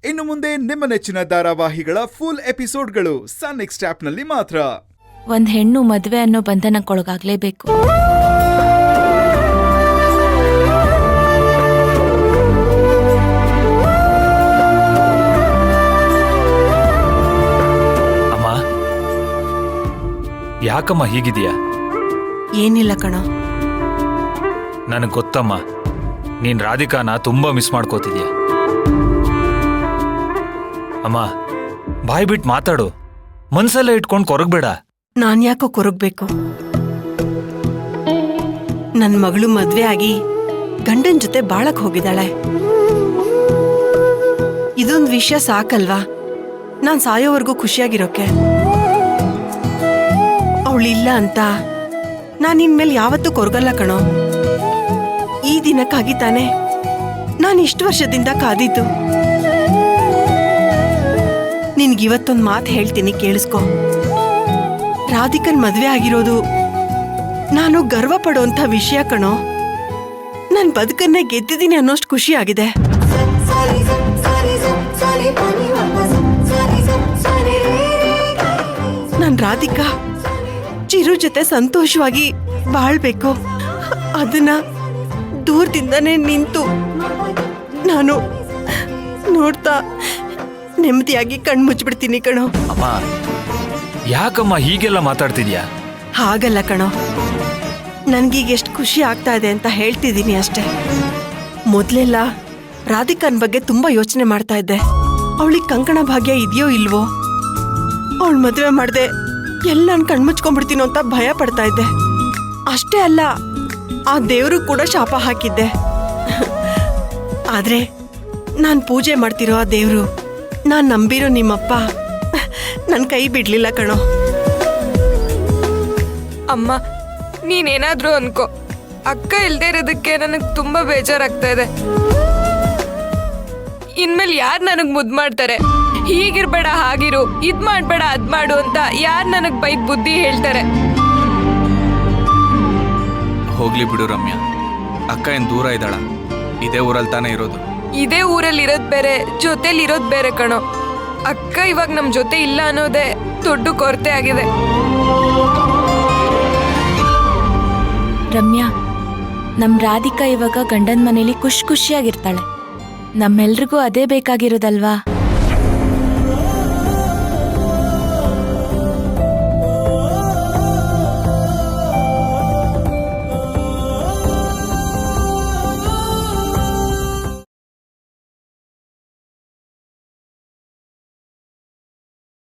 ಇನ್ನು ಮುಂದೆ ನಿಮ್ಮ ನೆಚ್ಚಿನ ಧಾರಾವಾಹಿಗಳ ಫುಲ್ ಎಪಿಸೋಡ್ಗಳು ಸನ್ ನೆಕ್ಸ್ಟ್ ಆಪ್ನಲ್ಲಿ ಮಾತ್ರ. ಒಂದ್ ಹೆಣ್ಣು ಮದ್ವೆ ಅನ್ನೋ ಬಂಧನಕ್ಕೊಳಗಾಗ್ಲೇಬೇಕು. ಅಮ್ಮ, ಯಾಕಮ್ಮ ಹೀಗಿದೀಯಾ? ಏನಿಲ್ಲ ಕಣ. ನನಗೆ ಗೊತ್ತಮ್ಮ, ನೀನ್ ರಾಧಿಕಾನ ತುಂಬಾ ಮಿಸ್ ಮಾಡ್ಕೋತಿದ್ಯಾ. ಅಮ್ಮ, ಬಾಯ್ ಬಿಟ್ಟು ಮಾತಾಡು, ಮನ್ಸಲ್ಲೇ ಇಟ್ಕೊಂಡು ಕೊರಗಬೇಡ. ನಾನ್ ಯಾಕೋ ಕೊರಗ್ಬೇಕು? ನನ್ ಮಗಳು ಮದ್ವೆ ಆಗಿ ಗಂಡನ್ ಜೊತೆ ಬಾಳಕ್ ಹೋಗಿದ್ದಾಳೆ. ಇದೊಂದ್ ವಿಷಯ ಸಾಕಲ್ವಾ ನಾನ್ ಸಾಯೋವರೆಗೂ ಖುಷಿಯಾಗಿರೋಕೆ. ಅವಳಿಲ್ಲ ಅಂತ ನಾನ್ ಇನ್ಮೇಲೆ ಯಾವತ್ತೂ ಕೊರಗಲ್ಲ ಕಣೋ. ಈ ದಿನಕ್ಕಾಗಿ ತಾನೆ ನಾನು ಇಷ್ಟು ವರ್ಷದಿಂದ ಕಾದಿದ್ದು. ನಿನ್ಗಿವತ್ತೊಂದ್ ಮಾತು ಹೇಳ್ತೀನಿ, ಕೇಳಿಸ್ಕೊ. ರಾಧಿಕನ್ ಮದ್ವೆ ಆಗಿರೋದು ನಾನು ಗರ್ವ ಪಡೋಂಥ ವಿಷಯ ಕಣೋ. ನನ್ ಬದುಕನ್ನೇ ಗೆದ್ದಿದ್ದೀನಿ ಅನ್ನೋಷ್ಟು ಖುಷಿ ಆಗಿದೆ. ನನ್ ರಾಧಿಕಾ ಚಿರು ಜೊತೆ ಸಂತೋಷವಾಗಿ ಬಾಳ್ಬೇಕು. ಅದನ್ನ ದೂರದಿಂದನೇ ನಿಂತು ನಾನು ನೋಡ್ತಾ ನೆಮ್ಮದಿಯಾಗಿ ಕಣ್ ಮುಚ್ಚಿಬಿಡ್ತೀನಿ ಕಣೋ. ಅಮ್ಮ, ಯಾಕಮ್ಮ ಹೀಗೆಲ್ಲ ಮಾತಾಡ್ತಿದ್ಯಾ? ಹಾಗಲ್ಲ ಕಣೋ, ನನ್ಗೀಗ ಎಷ್ಟು ಖುಷಿ ಆಗ್ತಾ ಇದೆ ಅಂತ ಹೇಳ್ತಿದ್ದೀನಿ ಅಷ್ಟೇ. ಮೊದ್ಲೆಲ್ಲ ರಾಧಿಕಾನ್ ಬಗ್ಗೆ ತುಂಬಾ ಯೋಚನೆ ಮಾಡ್ತಾ ಇದ್ದೆ. ಅವಳಿಗೆ ಕಂಕಣ ಭಾಗ್ಯ ಇದೆಯೋ ಇಲ್ವೋ, ಅವಳ ಮದುವೆ ಮಾಡ್ದೆ ಎಲ್ಲ ನಾನು ಕಣ್ಮುಚ್ಕೊಂಡ್ಬಿಡ್ತೀನೋ ಅಂತ ಭಯ ಪಡ್ತಾ ಇದ್ದೆ. ಅಷ್ಟೇ ಅಲ್ಲ, ಆ ದೇವರು ಕೂಡ ಶಾಪ ಹಾಕಿದ್ದೆ. ಆದ್ರೆ ನಾನ್ ಪೂಜೆ ಮಾಡ್ತಿರೋ ಆ ದೇವ್ರು, ನಾನ್ ನಂಬಿರೋ ನಿಮ್ಮಪ್ಪ ನನ್ ಕೈ ಬಿಡ್ಲಿಲ್ಲ ಕಣೋ. ಅಮ್ಮ, ನೀನೇನಾದ್ರೂ ಅನ್ಕೋ, ಅಕ್ಕ ಇಲ್ದೇ ಇರೋದಕ್ಕೆ ನನಗ್ ತುಂಬಾ ಬೇಜಾರಾಗ್ತಾ ಇದೆ. ಇನ್ಮೇಲೆ ಯಾರು ನನಗ್ ಮುದ್ದು ಮಾಡ್ತಾರೆ? ಹೀಗಿರ್ಬೇಡ, ಹಾಗಿರು, ಇದ್ ಮಾಡ್ಬೇಡ, ಅದ್ ಮಾಡು ಅಂತ ಯಾರು ನನಗ್ ಬೈದ್ ಬುದ್ಧಿ ಹೇಳ್ತಾರೆ? ಹೋಗ್ಲಿ ಬಿಡು ರಮ್ಯಾ, ಅಕ್ಕ ಏನ್ ದೂರ ಇದ್ದಾಳ? ಇದೇ ಊರಲ್ಲಿ ತಾನೇ ಇರೋದು. ಇದೇ ಊರಲ್ಲಿ ಇರೋದ್ ಬೇರೆ, ಜೊತೆಲಿ ಇರೋದ್ ಬೇರೆ ಕಣೋ. ಅಕ್ಕ ಇವಾಗ ನಮ್ ಜೊತೆ ಇಲ್ಲ ಅನ್ನೋದೇ ದೊಡ್ಡ ಕೊರತೆ ಆಗಿದೆ. ರಮ್ಯಾ, ನಮ್ ರಾಧಿಕಾ ಇವಾಗ ಗಂಡನ್ ಮನೇಲಿ ಖುಷಿಯಾಗಿರ್ತಾಳೆ. ನಮ್ಮೆಲ್ರಿಗೂ ಅದೇ ಬೇಕಾಗಿರೋದಲ್ವಾ?